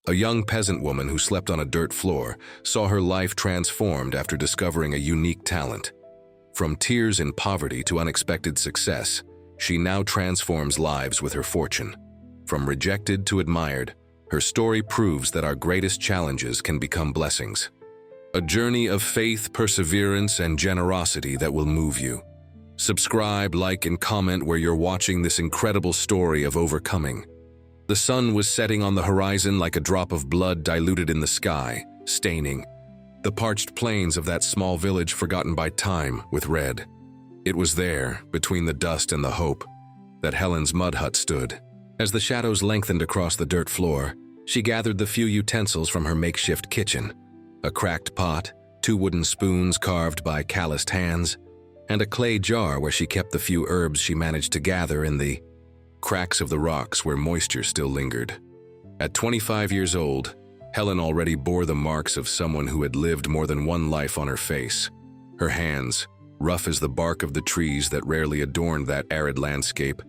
A young peasant woman who slept on a dirt floor saw her life transformed after discovering a unique talent. From tears in poverty to unexpected success, she now transforms lives with her fortune. From rejected to admired, her story proves that our greatest challenges can become blessings. A journey of faith, perseverance, and generosity that will move you. Subscribe, like, and comment where you're watching this incredible story of overcoming. The sun was setting on the horizon like a drop of blood diluted in the sky, staining the parched plains of that small village forgotten by time with red. It was there, between the dust and the hope, that Helen's mud hut stood. As the shadows lengthened across the dirt floor, she gathered the few utensils from her makeshift kitchen. A cracked pot, 2 wooden spoons carved by calloused hands, and a clay jar where she kept the few herbs she managed to gather in the cracks of the rocks where moisture still lingered. At 25 years old, Helen already bore the marks of someone who had lived more than one life on her face. Her hands, rough as the bark of the trees that rarely adorned that arid landscape,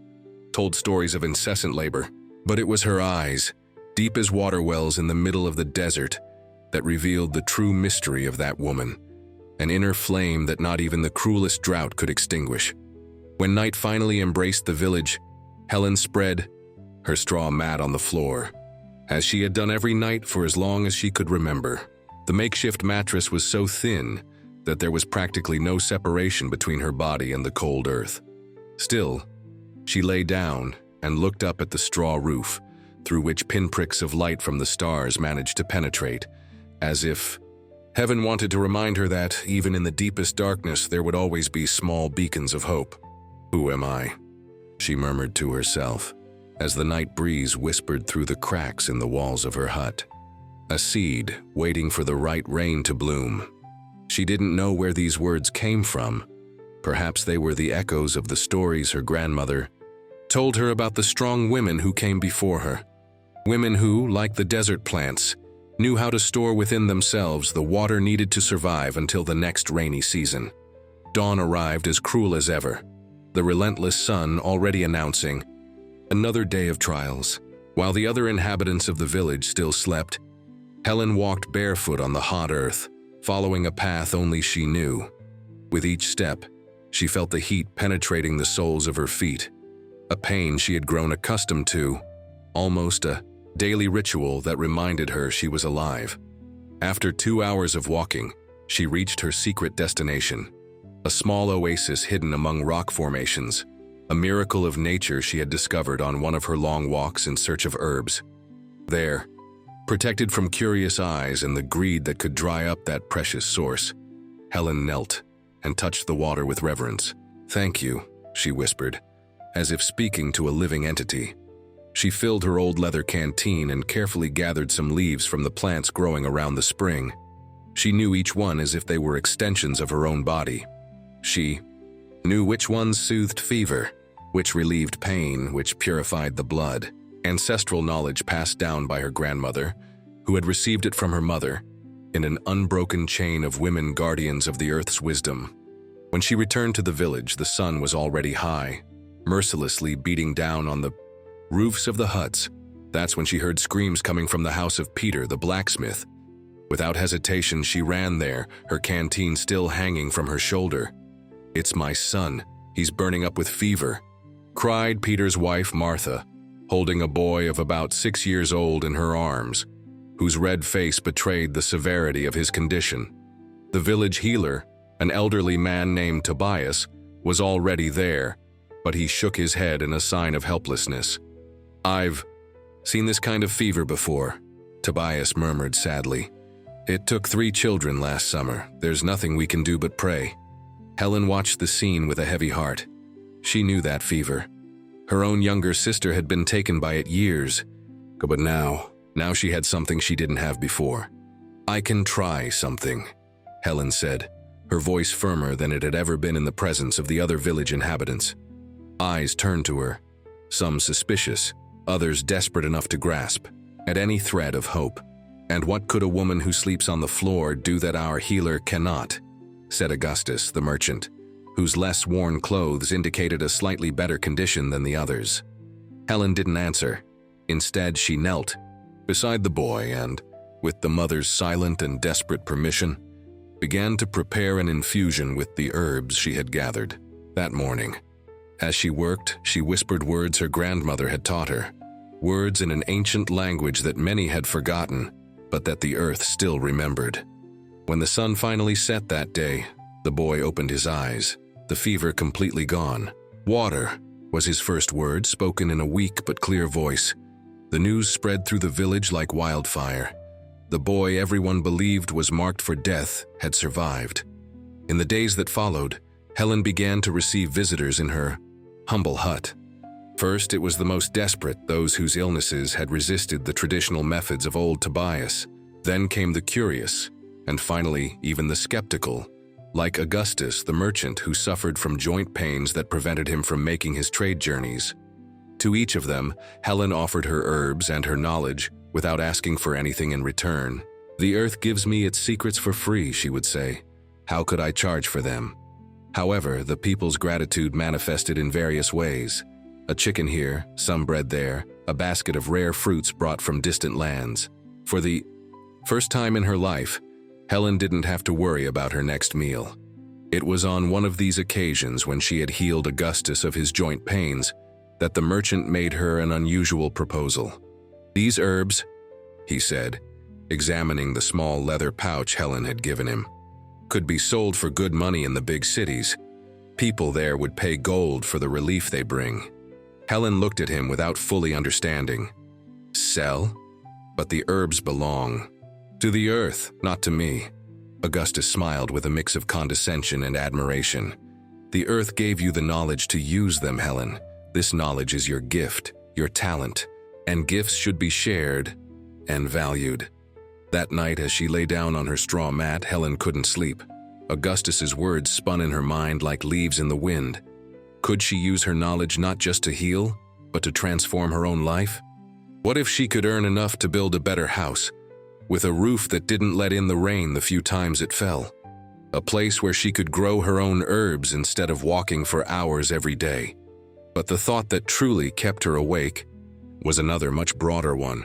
told stories of incessant labor. But it was her eyes, deep as water wells in the middle of the desert, that revealed the true mystery of that woman, an inner flame that not even the cruelest drought could extinguish. When night finally embraced the village, Helen spread her straw mat on the floor, as she had done every night for as long as she could remember. The makeshift mattress was so thin that there was practically no separation between her body and the cold earth. Still, she lay down and looked up at the straw roof, through which pinpricks of light from the stars managed to penetrate, as if heaven wanted to remind her that, even in the deepest darkness, there would always be small beacons of hope. "Who am I?" she murmured to herself, as the night breeze whispered through the cracks in the walls of her hut. A seed waiting for the right rain to bloom. She didn't know where these words came from. Perhaps they were the echoes of the stories her grandmother told her about the strong women who came before her. Women who, like the desert plants, knew how to store within themselves the water needed to survive until the next rainy season. Dawn arrived as cruel as ever, the relentless sun already announcing another day of trials. While the other inhabitants of the village still slept, Helen walked barefoot on the hot earth, following a path only she knew. With each step, she felt the heat penetrating the soles of her feet, a pain she had grown accustomed to, almost a daily ritual that reminded her she was alive. After 2 hours of walking, she reached her secret destination, a small oasis hidden among rock formations, a miracle of nature she had discovered on one of her long walks in search of herbs. There, protected from curious eyes and the greed that could dry up that precious source, Helen knelt and touched the water with reverence. "Thank you," she whispered, as if speaking to a living entity. She filled her old leather canteen and carefully gathered some leaves from the plants growing around the spring. She knew each one as if they were extensions of her own body. She knew which ones soothed fever, which relieved pain, which purified the blood. Ancestral knowledge passed down by her grandmother, who had received it from her mother, in an unbroken chain of women guardians of the earth's wisdom. When she returned to the village, the sun was already high, mercilessly beating down on the roofs of the huts. That's when she heard screams coming from the house of Peter, the blacksmith. Without hesitation, she ran there, her canteen still hanging from her shoulder. "It's my son. He's burning up with fever," cried Peter's wife, Martha, holding a boy of about 6 years old in her arms, whose red face betrayed the severity of his condition. The village healer, an elderly man named Tobias, was already there, but he shook his head in a sign of helplessness. "I've seen this kind of fever before," Tobias murmured sadly. "It took 3 children last summer. There's nothing we can do but pray." Helen watched the scene with a heavy heart. She knew that fever. Her own younger sister had been taken by it years, but now she had something she didn't have before. "I can try something," Helen said, her voice firmer than it had ever been in the presence of the other village inhabitants. Eyes turned to her, some suspicious, others desperate enough to grasp at any thread of hope. "And what could a woman who sleeps on the floor do that our healer cannot?" said Augustus, the merchant, whose less worn clothes indicated a slightly better condition than the others. Helen didn't answer. Instead, she knelt beside the boy and, with the mother's silent and desperate permission, began to prepare an infusion with the herbs she had gathered that morning. As she worked, she whispered words her grandmother had taught her, words in an ancient language that many had forgotten, but that the earth still remembered. When the sun finally set that day, the boy opened his eyes, the fever completely gone. "Water," was his first word, spoken in a weak but clear voice. The news spread through the village like wildfire. The boy everyone believed was marked for death had survived. In the days that followed, Helen began to receive visitors in her humble hut. First, it was the most desperate, those whose illnesses had resisted the traditional methods of old Tobias. Then came the curious, and finally, even the skeptical, like Augustus, the merchant who suffered from joint pains that prevented him from making his trade journeys. To each of them, Helen offered her herbs and her knowledge without asking for anything in return. "The earth gives me its secrets for free," she would say. "How could I charge for them?" However, the people's gratitude manifested in various ways. A chicken here, some bread there, a basket of rare fruits brought from distant lands. For the first time in her life, Helen didn't have to worry about her next meal. It was on one of these occasions, when she had healed Augustus of his joint pains, that the merchant made her an unusual proposal. "These herbs," he said, examining the small leather pouch Helen had given him, "could be sold for good money in the big cities. People there would pay gold for the relief they bring." Helen looked at him without fully understanding. "Sell? But the herbs belong to the earth, not to me." Augustus smiled with a mix of condescension and admiration. "The earth gave you the knowledge to use them, Helen. This knowledge is your gift, your talent, and gifts should be shared and valued." That night, as she lay down on her straw mat, Helen couldn't sleep. Augustus's words spun in her mind like leaves in the wind. Could she use her knowledge not just to heal, but to transform her own life? What if she could earn enough to build a better house, with a roof that didn't let in the rain the few times it fell? A place where she could grow her own herbs instead of walking for hours every day. But the thought that truly kept her awake was another, much broader one.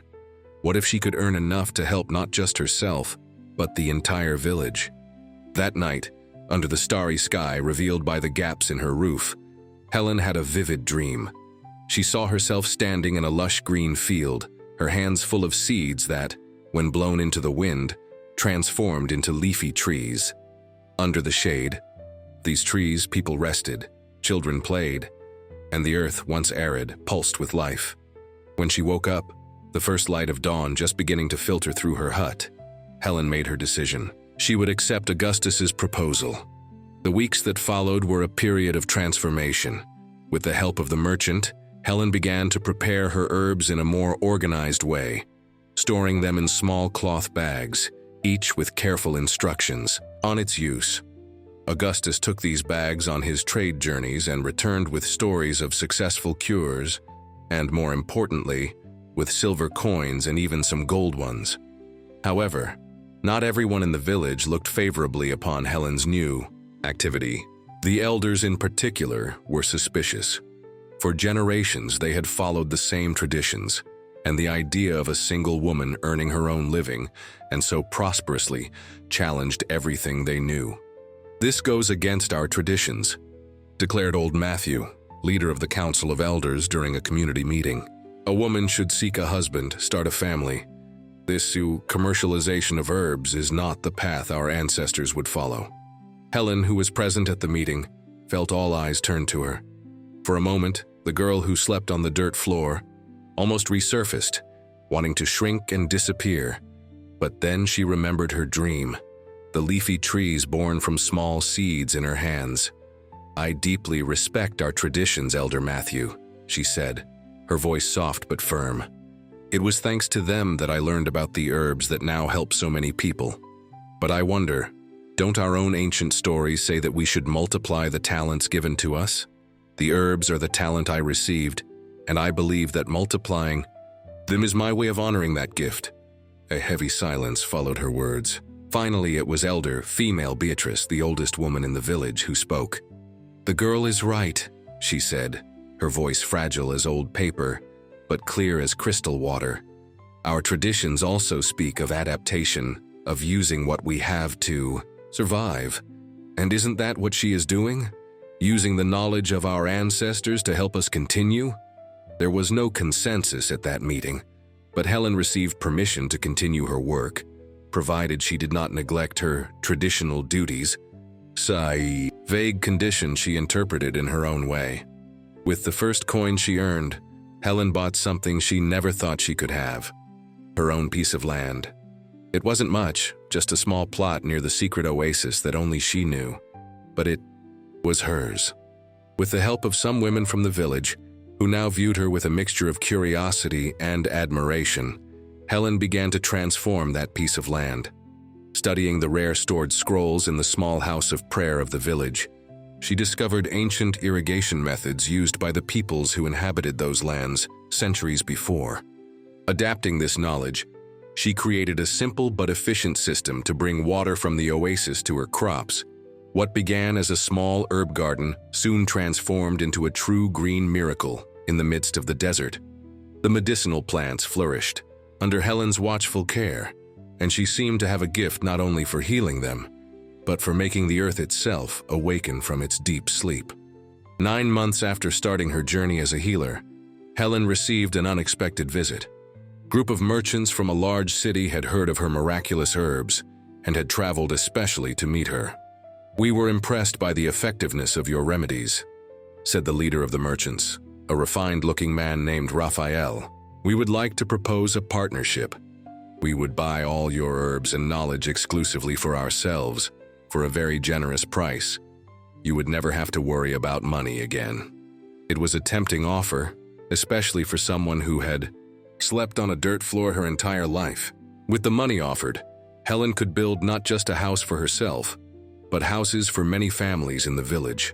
What if she could earn enough to help not just herself, but the entire village? That night, under the starry sky revealed by the gaps in her roof, Helen had a vivid dream. She saw herself standing in a lush green field, her hands full of seeds that, when blown into the wind, transformed into leafy trees. Under the shade, these trees, people rested, children played, and the earth, once arid, pulsed with life. When she woke up, the first light of dawn just beginning to filter through her hut, Helen made her decision. She would accept Augustus's proposal. The weeks that followed were a period of transformation. With the help of the merchant, Helen began to prepare her herbs in a more organized way, storing them in small cloth bags, each with careful instructions on its use. Augustus took these bags on his trade journeys and returned with stories of successful cures, and more importantly, with silver coins and even some gold ones. However, not everyone in the village looked favorably upon Helen's new activity. The elders in particular were suspicious. For generations they had followed the same traditions, and the idea of a single woman earning her own living, and so prosperously, challenged everything they knew. "This goes against our traditions," declared old Matthew, leader of the Council of Elders during a community meeting. "A woman should seek a husband, start a family. This commercialization of herbs is not the path our ancestors would follow." Helen, who was present at the meeting, felt all eyes turned to her. For a moment, the girl who slept on the dirt floor almost resurfaced, wanting to shrink and disappear. But then she remembered her dream, the leafy trees born from small seeds in her hands. "I deeply respect our traditions, Elder Matthew," she said, her voice soft but firm. "It was thanks to them that I learned about the herbs that now help so many people. But I wonder, don't our own ancient stories say that we should multiply the talents given to us? The herbs are the talent I received, and I believe that multiplying them is my way of honoring that gift." A heavy silence followed her words. Finally, it was elder, female Beatrice, the oldest woman in the village, who spoke. "The girl is right," she said, her voice fragile as old paper, but clear as crystal water. Our traditions also speak of adaptation, of using what we have to survive. And isn't that what she is doing? Using the knowledge of our ancestors to help us continue? There was no consensus at that meeting, but Helen received permission to continue her work, provided she did not neglect her traditional duties. Vague condition she interpreted in her own way. With the first coin she earned, Helen bought something she never thought she could have: her own piece of land. It wasn't much, just a small plot near the secret oasis that only she knew. But it was hers. With the help of some women from the village, who now viewed her with a mixture of curiosity and admiration, Helen began to transform that piece of land. Studying the rare stored scrolls in the small house of prayer of the village, she discovered ancient irrigation methods used by the peoples who inhabited those lands centuries before. Adapting this knowledge, she created a simple but efficient system to bring water from the oasis to her crops. What began as a small herb garden soon transformed into a true green miracle in the midst of the desert. The medicinal plants flourished under Helen's watchful care, and she seemed to have a gift not only for healing them, but for making the earth itself awaken from its deep sleep. 9 months after starting her journey as a healer, Helen received an unexpected visit. A group of merchants from a large city had heard of her miraculous herbs and had traveled especially to meet her. "We were impressed by the effectiveness of your remedies," said the leader of the merchants, a refined-looking man named Raphael. "We would like to propose a partnership. We would buy all your herbs and knowledge exclusively for ourselves, for a very generous price. You would never have to worry about money again." It was a tempting offer, especially for someone who had slept on a dirt floor her entire life. With the money offered, Helen could build not just a house for herself, but houses for many families in the village.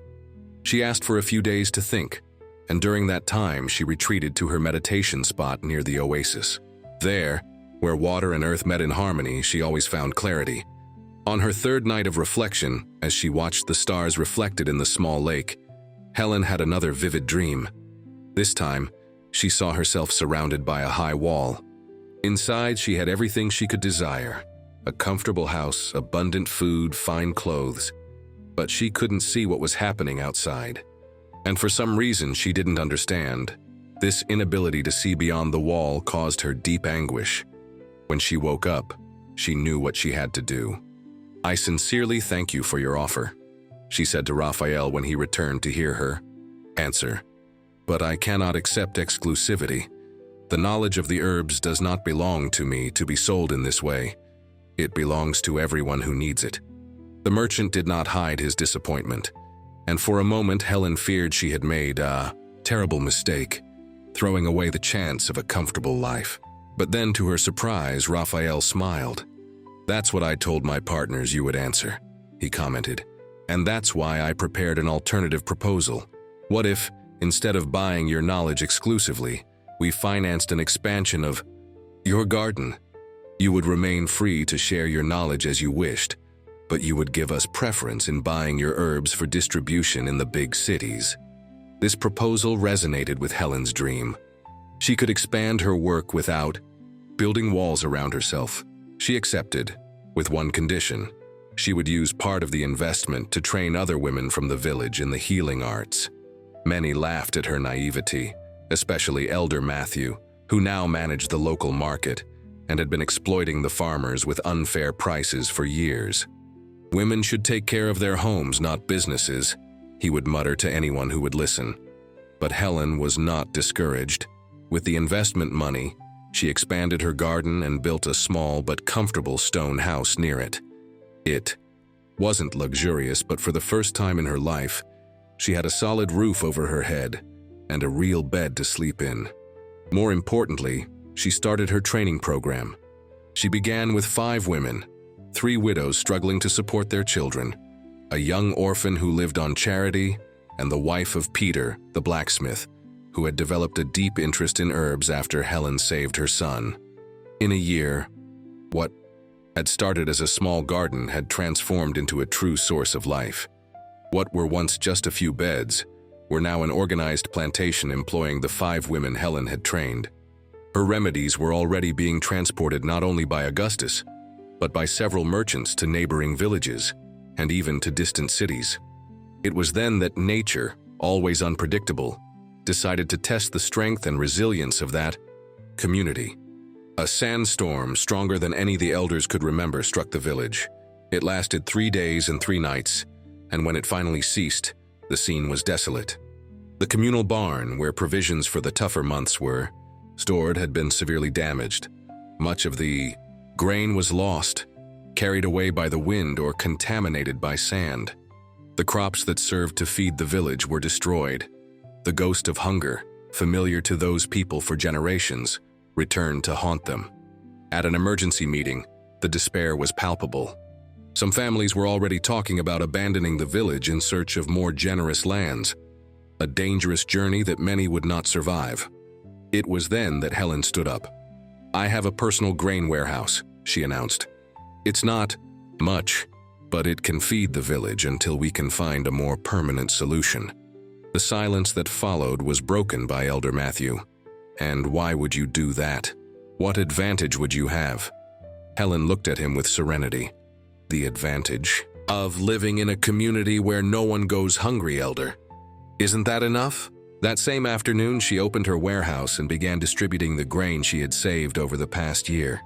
She asked for a few days to think, and during that time she retreated to her meditation spot near the oasis. There, where water and earth met in harmony, she always found clarity. On her third night of reflection, as she watched the stars reflected in the small lake, Helen had another vivid dream. This time, she saw herself surrounded by a high wall. Inside, she had everything she could desire: a comfortable house, abundant food, fine clothes. But she couldn't see what was happening outside. And for some reason she didn't understand, this inability to see beyond the wall caused her deep anguish. When she woke up, she knew what she had to do. "I sincerely thank you for your offer," she said to Raphael when he returned to hear her answer. "But I cannot accept exclusivity. The knowledge of the herbs does not belong to me to be sold in this way. It belongs to everyone who needs it." The merchant did not hide his disappointment, and for a moment Helen feared she had made a terrible mistake, throwing away the chance of a comfortable life. But then, to her surprise, Raphael smiled. "That's what I told my partners you would answer," he commented. "And that's why I prepared an alternative proposal. What if, instead of buying your knowledge exclusively, we financed an expansion of your garden? You would remain free to share your knowledge as you wished, but you would give us preference in buying your herbs for distribution in the big cities." This proposal resonated with Helen's dream. She could expand her work without building walls around herself. She accepted, with one condition: she would use part of the investment to train other women from the village in the healing arts. Many laughed at her naivety, especially Elder Matthew, who now managed the local market and had been exploiting the farmers with unfair prices for years. "Women should take care of their homes, not businesses," he would mutter to anyone who would listen. But Helen was not discouraged. With the investment money, she expanded her garden and built a small but comfortable stone house near it. It wasn't luxurious, but for the first time in her life, she had a solid roof over her head and a real bed to sleep in. More importantly, she started her training program. She began with 5 women, 3 widows struggling to support their children, a young orphan who lived on charity, and the wife of Peter, the blacksmith, who had developed a deep interest in herbs after Helen saved her son. In a year, what had started as a small garden had transformed into a true source of life. What were once just a few beds were now an organized plantation employing the 5 women Helen had trained. Her remedies were already being transported not only by Augustus, but by several merchants to neighboring villages, and even to distant cities. It was then that nature, always unpredictable, decided to test the strength and resilience of that community. A sandstorm, stronger than any the elders could remember, struck the village. It lasted 3 days and 3 nights, and when it finally ceased, the scene was desolate. The communal barn, where provisions for the tougher months were stored, had been severely damaged. Much of the grain was lost, carried away by the wind or contaminated by sand. The crops that served to feed the village were destroyed. The ghost of hunger, familiar to those people for generations, returned to haunt them. At an emergency meeting, the despair was palpable. Some families were already talking about abandoning the village in search of more generous lands, a dangerous journey that many would not survive. It was then that Helen stood up. "I have a personal grain warehouse," she announced. "It's not much, but it can feed the village until we can find a more permanent solution." The silence that followed was broken by Elder Matthew. "And why would you do that? What advantage would you have?" Helen looked at him with serenity. "The advantage of living in a community where no one goes hungry, Elder. Isn't that enough?" That same afternoon, she opened her warehouse and began distributing the grain she had saved over the past year.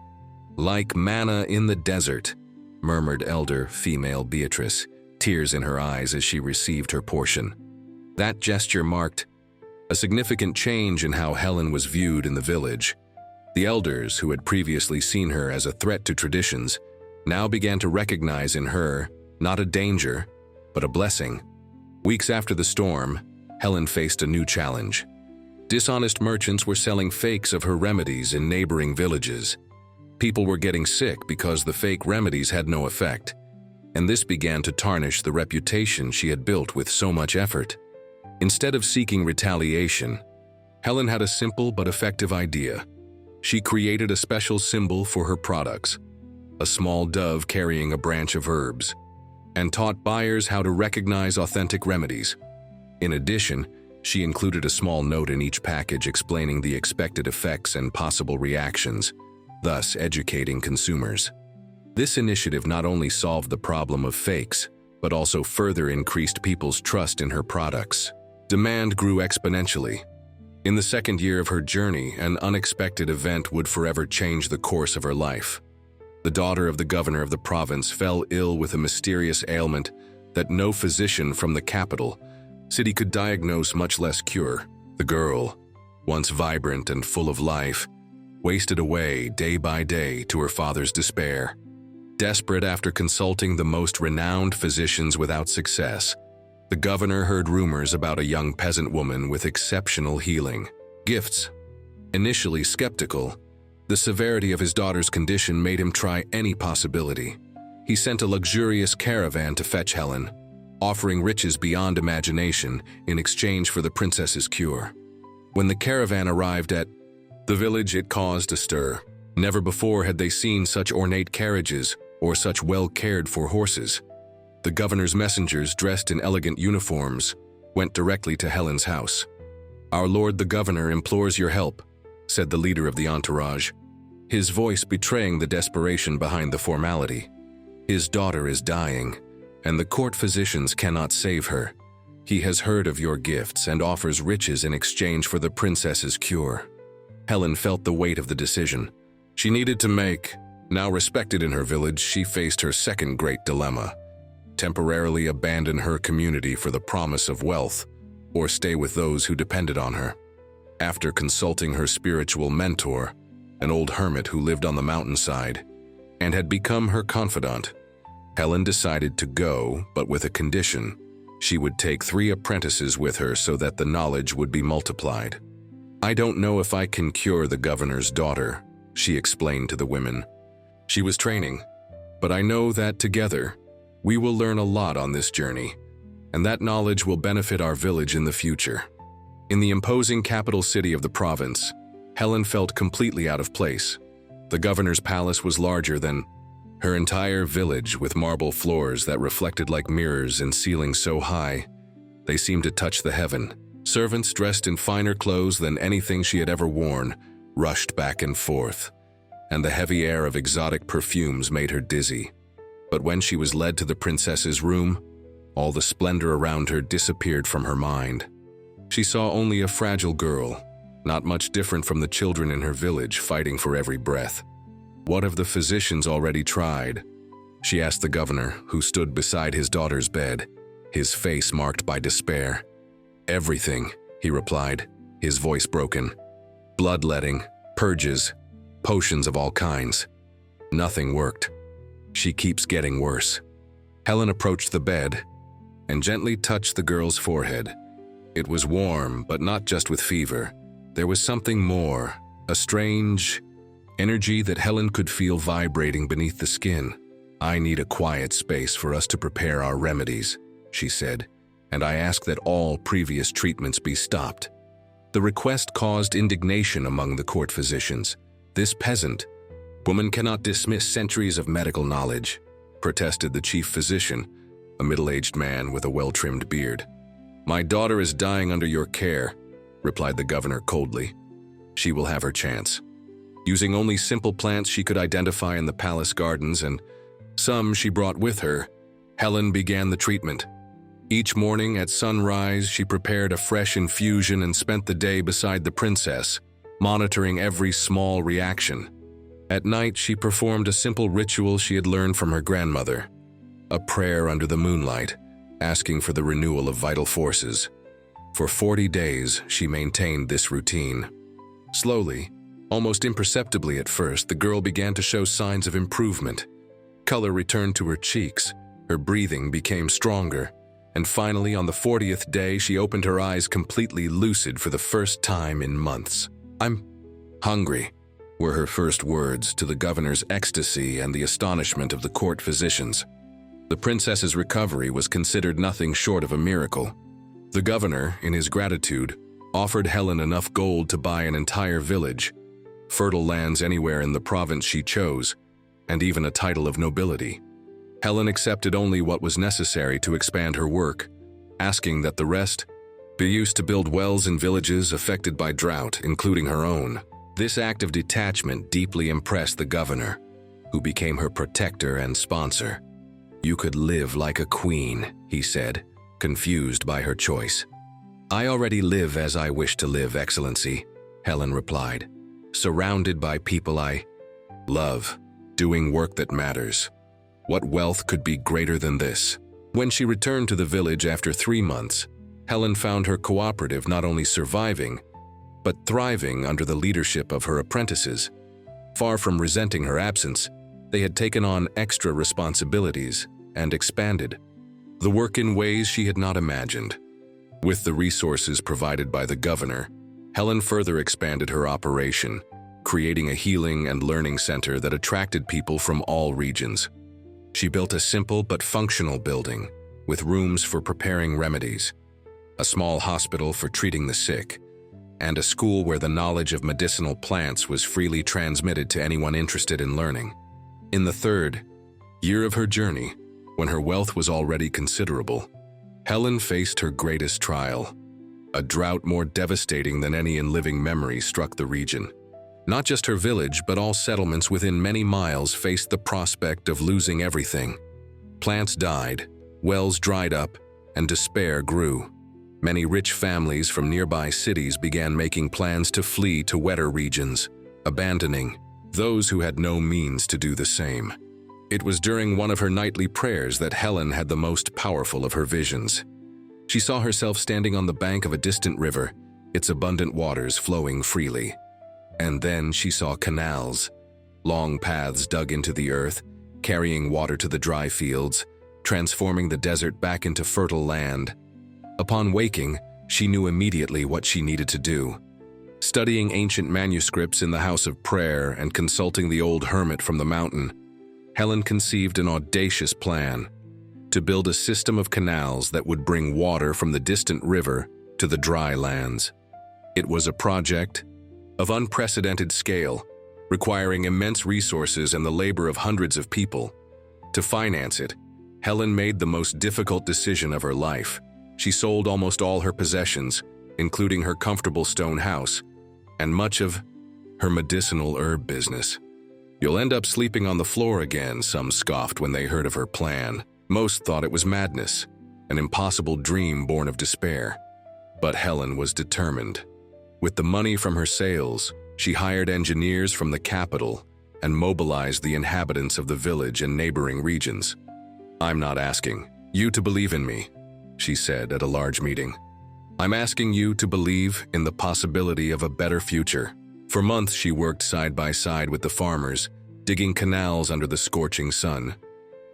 "Like manna in the desert," murmured elder female Beatrice, tears in her eyes as she received her portion. That gesture marked a significant change in how Helen was viewed in the village. The elders, who had previously seen her as a threat to traditions, now began to recognize in her not a danger, but a blessing. Weeks after the storm, Helen faced a new challenge. Dishonest merchants were selling fakes of her remedies in neighboring villages. People were getting sick because the fake remedies had no effect, and this began to tarnish the reputation she had built with so much effort. Instead of seeking retaliation, Helen had a simple but effective idea. She created a special symbol for her products, a small dove carrying a branch of herbs, and taught buyers how to recognize authentic remedies. In addition, she included a small note in each package explaining the expected effects and possible reactions, thus educating consumers. This initiative not only solved the problem of fakes, but also further increased people's trust in her products. Demand grew exponentially. In the second year of her journey, an unexpected event would forever change the course of her life. The daughter of the governor of the province fell ill with a mysterious ailment that no physician from the capital city could diagnose, much less cure. The girl, once vibrant and full of life, wasted away day by day to her father's despair. Desperate after consulting the most renowned physicians without success, the governor heard rumors about a young peasant woman with exceptional healing gifts. Initially skeptical, the severity of his daughter's condition made him try any possibility. He sent a luxurious caravan to fetch Helen, offering riches beyond imagination in exchange for the princess's cure. When the caravan arrived at the village, it caused a stir. Never before had they seen such ornate carriages or such well-cared-for horses. The governor's messengers, dressed in elegant uniforms, went directly to Helen's house. "Our lord the governor implores your help," said the leader of the entourage, his voice betraying the desperation behind the formality. "His daughter is dying, and the court physicians cannot save her. He has heard of your gifts and offers riches in exchange for the princess's cure." Helen felt the weight of the decision she needed to make. Now respected in her village, she faced her second great dilemma: temporarily abandon her community for the promise of wealth, or stay with those who depended on her. After consulting her spiritual mentor, an old hermit who lived on the mountainside and had become her confidant, Helen decided to go, but with a condition. She would take 3 apprentices with her so that the knowledge would be multiplied. "I don't know if I can cure the governor's daughter," she explained to the women. She was training, "but I know that together, we will learn a lot on this journey, and that knowledge will benefit our village in the future." In the imposing capital city of the province, Helen felt completely out of place. The governor's palace was larger than her entire village, with marble floors that reflected like mirrors and ceilings so high they seemed to touch the heaven. Servants dressed in finer clothes than anything she had ever worn rushed back and forth, and the heavy air of exotic perfumes made her dizzy. But when she was led to the princess's room, all the splendor around her disappeared from her mind. She saw only a fragile girl, not much different from the children in her village fighting for every breath. "What have the physicians already tried?" she asked the governor, who stood beside his daughter's bed, his face marked by despair. "Everything," he replied, his voice broken. "Bloodletting, purges, potions of all kinds. Nothing worked. She keeps getting worse." Helen approached the bed and gently touched the girl's forehead. It was warm, but not just with fever. There was something more, a strange energy that Helen could feel vibrating beneath the skin. "I need a quiet space for us to prepare our remedies," she said, "and I ask that all previous treatments be stopped." The request caused indignation among the court physicians. "This peasant woman cannot dismiss centuries of medical knowledge," protested the chief physician, a middle-aged man with a well-trimmed beard. "My daughter is dying under your care," replied the governor coldly. "She will have her chance." Using only simple plants she could identify in the palace gardens and some she brought with her, Helen began the treatment. Each morning at sunrise, she prepared a fresh infusion and spent the day beside the princess, monitoring every small reaction. At night, she performed a simple ritual she had learned from her grandmother, a prayer under the moonlight, asking for the renewal of vital forces. For 40 days, she maintained this routine. Slowly, almost imperceptibly at first, the girl began to show signs of improvement. Color returned to her cheeks, her breathing became stronger, and finally, on the 40th day, she opened her eyes completely lucid for the first time in months. "I'm hungry," were her first words, to the governor's ecstasy and the astonishment of the court physicians. The princess's recovery was considered nothing short of a miracle. The governor, in his gratitude, offered Helen enough gold to buy an entire village, fertile lands anywhere in the province she chose, and even a title of nobility. Helen accepted only what was necessary to expand her work, asking that the rest be used to build wells in villages affected by drought, including her own. This act of detachment deeply impressed the governor, who became her protector and sponsor. "You could live like a queen," he said, confused by her choice. "I already live as I wish to live, Excellency," Helen replied, "surrounded by people I love, doing work that matters. What wealth could be greater than this?" When she returned to the village after 3 months, Helen found her cooperative not only surviving, but thriving under the leadership of her apprentices. Far from resenting her absence, they had taken on extra responsibilities and expanded the work in ways she had not imagined. With the resources provided by the governor, Helen further expanded her operation, creating a healing and learning center that attracted people from all regions. She built a simple but functional building, with rooms for preparing remedies, a small hospital for treating the sick, and a school where the knowledge of medicinal plants was freely transmitted to anyone interested in learning. In the 3rd year of her journey, when her wealth was already considerable, Helen faced her greatest trial. A drought more devastating than any in living memory struck the region. Not just her village, but all settlements within many miles faced the prospect of losing everything. Plants died, wells dried up, and despair grew. Many rich families from nearby cities began making plans to flee to wetter regions, abandoning those who had no means to do the same. It was during one of her nightly prayers that Helen had the most powerful of her visions. She saw herself standing on the bank of a distant river, its abundant waters flowing freely. And then she saw canals, long paths dug into the earth, carrying water to the dry fields, transforming the desert back into fertile land. Upon waking, she knew immediately what she needed to do. Studying ancient manuscripts in the house of prayer and consulting the old hermit from the mountain, Helen conceived an audacious plan to build a system of canals that would bring water from the distant river to the dry lands. It was a project of unprecedented scale, requiring immense resources and the labor of hundreds of people. To finance it, Helen made the most difficult decision of her life. She sold almost all her possessions, including her comfortable stone house, and much of her medicinal herb business. "You'll end up sleeping on the floor again," some scoffed when they heard of her plan. Most thought it was madness, an impossible dream born of despair. But Helen was determined. With the money from her sales, she hired engineers from the capital and mobilized the inhabitants of the village and neighboring regions. "I'm not asking you to believe in me," she said at a large meeting. "I'm asking you to believe in the possibility of a better future." For months she worked side by side with the farmers, digging canals under the scorching sun.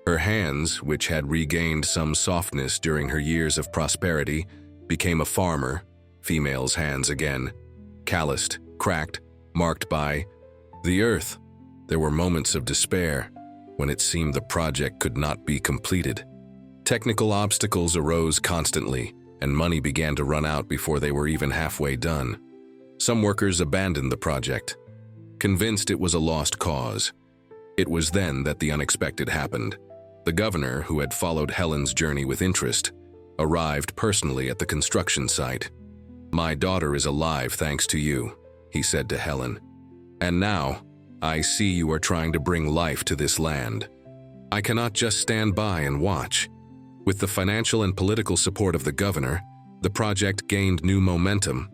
Her hands, which had regained some softness during her years of prosperity, became a female's hands again, calloused, cracked, marked by the earth. There were moments of despair when it seemed the project could not be completed. Technical obstacles arose constantly, and money began to run out before they were even halfway done. Some workers abandoned the project, convinced it was a lost cause. It was then that the unexpected happened. The governor, who had followed Helen's journey with interest, arrived personally at the construction site. "My daughter is alive thanks to you," he said to Helen. "And now, I see you are trying to bring life to this land. I cannot just stand by and watch." With the financial and political support of the governor, the project gained new momentum.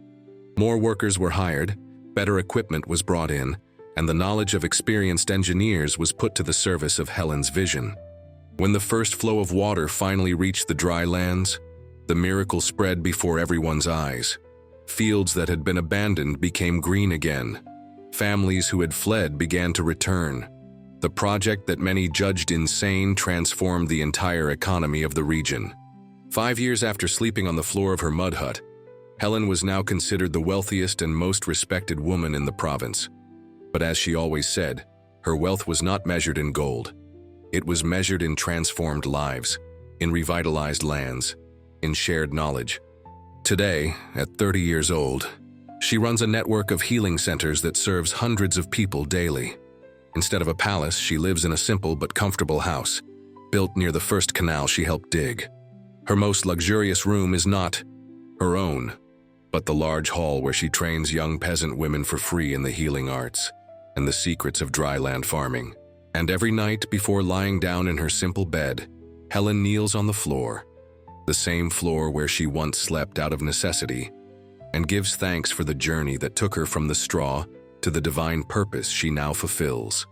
More workers were hired, better equipment was brought in, and the knowledge of experienced engineers was put to the service of Helen's vision. When the first flow of water finally reached the dry lands, the miracle spread before everyone's eyes. Fields that had been abandoned became green again. Families who had fled began to return. The project that many judged insane transformed the entire economy of the region. 5 years after sleeping on the floor of her mud hut, Helen was now considered the wealthiest and most respected woman in the province. But as she always said, her wealth was not measured in gold. It was measured in transformed lives, in revitalized lands, in shared knowledge. Today, at 30 years old, she runs a network of healing centers that serves hundreds of people daily. Instead of a palace, she lives in a simple but comfortable house, built near the first canal she helped dig. Her most luxurious room is not her own, but the large hall where she trains young peasant women for free in the healing arts and the secrets of dryland farming. And every night before lying down in her simple bed, Helen kneels on the floor, the same floor where she once slept out of necessity, and gives thanks for the journey that took her from the straw to the divine purpose she now fulfills.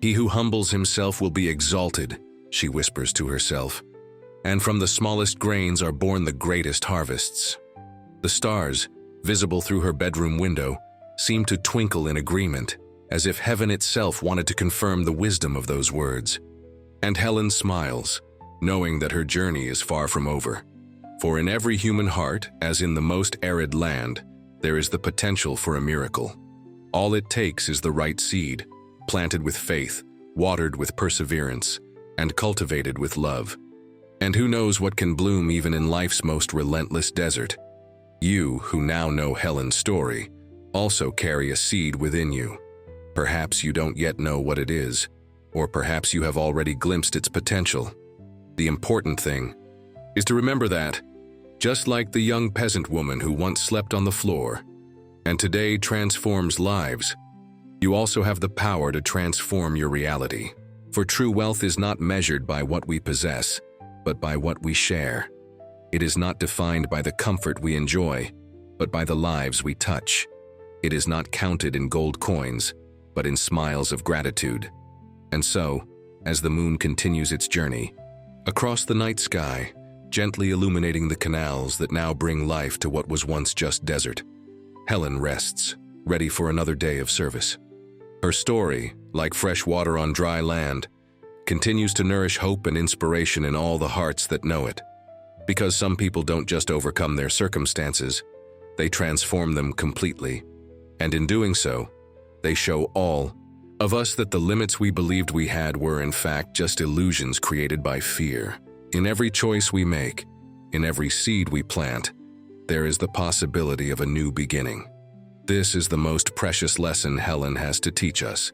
"He who humbles himself will be exalted," she whispers to herself, "and from the smallest grains are born the greatest harvests." The stars, visible through her bedroom window, seem to twinkle in agreement, as if heaven itself wanted to confirm the wisdom of those words. And Helen smiles, knowing that her journey is far from over. For in every human heart, as in the most arid land, there is the potential for a miracle. All it takes is the right seed, planted with faith, watered with perseverance, and cultivated with love. And who knows what can bloom even in life's most relentless desert? You, who now know Helen's story, also carry a seed within you. Perhaps you don't yet know what it is, or perhaps you have already glimpsed its potential. The important thing is to remember that, just like the young peasant woman who once slept on the floor and today transforms lives, you also have the power to transform your reality. For true wealth is not measured by what we possess, but by what we share. It is not defined by the comfort we enjoy, but by the lives we touch. It is not counted in gold coins, but in smiles of gratitude. And so, as the moon continues its journey, across the night sky, gently illuminating the canals that now bring life to what was once just desert, Helen rests, ready for another day of service. Her story, like fresh water on dry land, continues to nourish hope and inspiration in all the hearts that know it. Because some people don't just overcome their circumstances, they transform them completely. And in doing so, they show all of us that the limits we believed we had were in fact just illusions created by fear. In every choice we make, in every seed we plant, there is the possibility of a new beginning. This is the most precious lesson Helen has to teach us,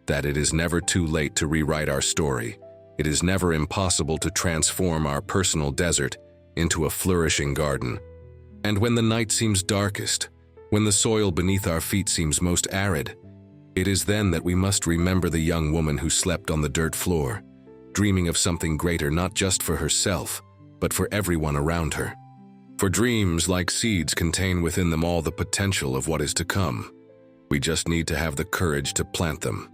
that it is never too late to rewrite our story. It is never impossible to transform our personal desert into a flourishing garden. And when the night seems darkest, when the soil beneath our feet seems most arid, It is then that we must remember the young woman who slept on the dirt floor, dreaming of something greater not just for herself, but for everyone around her. For dreams, like seeds, contain within them all the potential of what is to come. We just need to have the courage to plant them.